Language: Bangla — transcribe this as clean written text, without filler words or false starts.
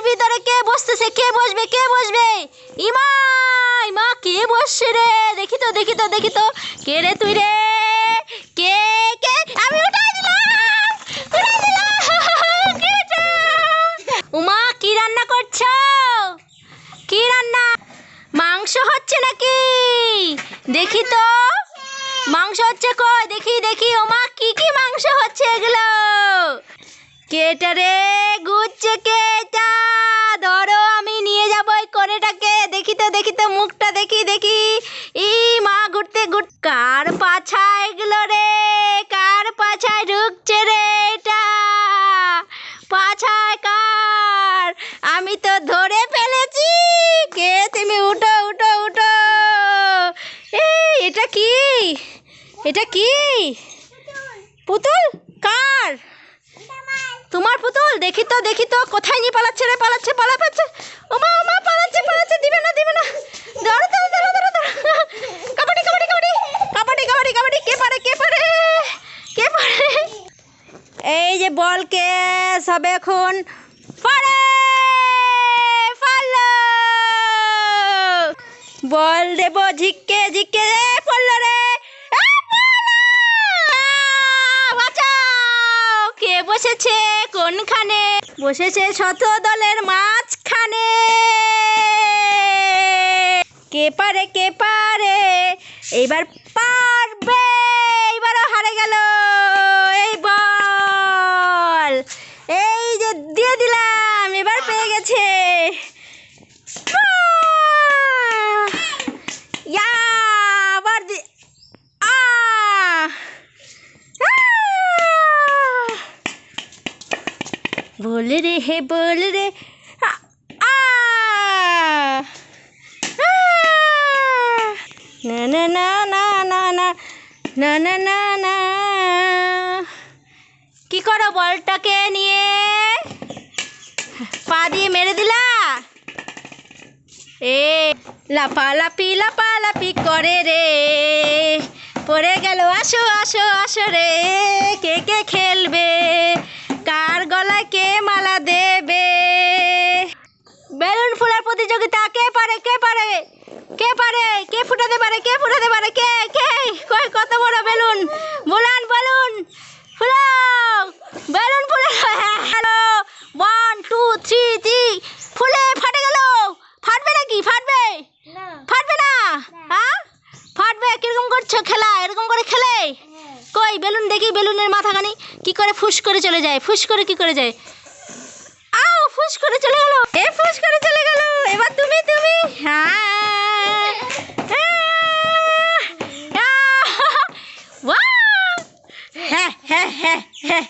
ভিতরে কে বসতেছে? কে বসবে? কে বসবে? ইমা ইমা কে বসছে রে? দেখি তো দেখি তো দেখি তো, কে রে তুই রে? কে কে? আমি উঠাই দিলাম, উঠাই দিলাম। উমা কি রান্না করছো? কি রান্না? মাংস হচ্ছে নাকি? দেখি তো মাংস হচ্ছে, কই দেখি দেখি। ওমা কি কি মাংস হচ্ছে এগুলো? কেটা রে গুচ্ছে? কেটা ধরো, আমি নিয়ে যাবো ওই কোণেটাকে। দেখি তো দেখি তো, মুখটা দেখি দেখি। ই মা ঘুরতে ঘুর, কার পাছা এগুলো রে? কার পাছায় ঢুকছে রে এটা? পাছায় কার? আমি তো ধরে ফেলেছি। কে তুমি? উঠো উঠো উঠো। এটা কি? এটা কি? পুতুল? কার? তোমার পুতুল? দেখি তো দেখি তো, কোথায় নিয়ে পালাচ্ছে রে? পালাচ্ছে, পালাচ্ছে। ওমা ওমা পালাচ্ছে, পালাচ্ছে। দিবে না, দিবে না। ধরো ধরো ধরো ধরো ধরো। কাবাডি কাবাডি কাবাডি কাবাডি কাবাডি কাবাডি। কে পারে? কে পারে? কে পারে? এই যে বলকে সব এখন পারে। পারলো। বল দেব ঝিকে ঝিকে। পড়লো রে। বাঁচাও। কে বসেছে কোনখানে? বসেছে শত দলের মাঝখানে। কে পারে? কে পারে? এইবার পারবে। এইবারও হারে গেল। এই বল, এই যে দিয়ে দিলাম, এবার পেয়ে গেছে। আবার बोल रे है बोल रे। ना ना ना ना ना ना ना ना ना ना। কি করো বলটাকে নিয়ে? পা দিয়ে মেরে দিলা। এ লাপালাপি করে রে, পড়ে গেল। আসো আসো আসো রে, কে কে খেলবে? কার গলায় কে মালা দেবে? বেলুন ফোলার প্রতিযোগিতা। কে পারে? কে পারে? কে পারে? কে ফুটাতে পারে? কে ফুটাতে পারে? কে কে? কই কত বড় বেলুন? বুলান বেলুন ফুলাও, বেলুন ফুলে। হ্যালো, 1 2 3 ফুলে ফাটে গেল। ফাটবে নাকি? ফাটবে? ফাটবে না। হ্যাঁ ফাটবে। কিরকম করছো খেলা? এরকম করে খেলে? কই বেলুন দেখি, বেলুনের মাথাখানি কি করে ফুস করে চলে যায়? ফুস করে কি করে যায়? আও ফুস করে চলে গেল। এ ফুস করে চলে গেল। এবার তুমি তুমি। হ্যাঁ হ্যাঁ হ্যাঁ হ্যাঁ হ্যাঁ।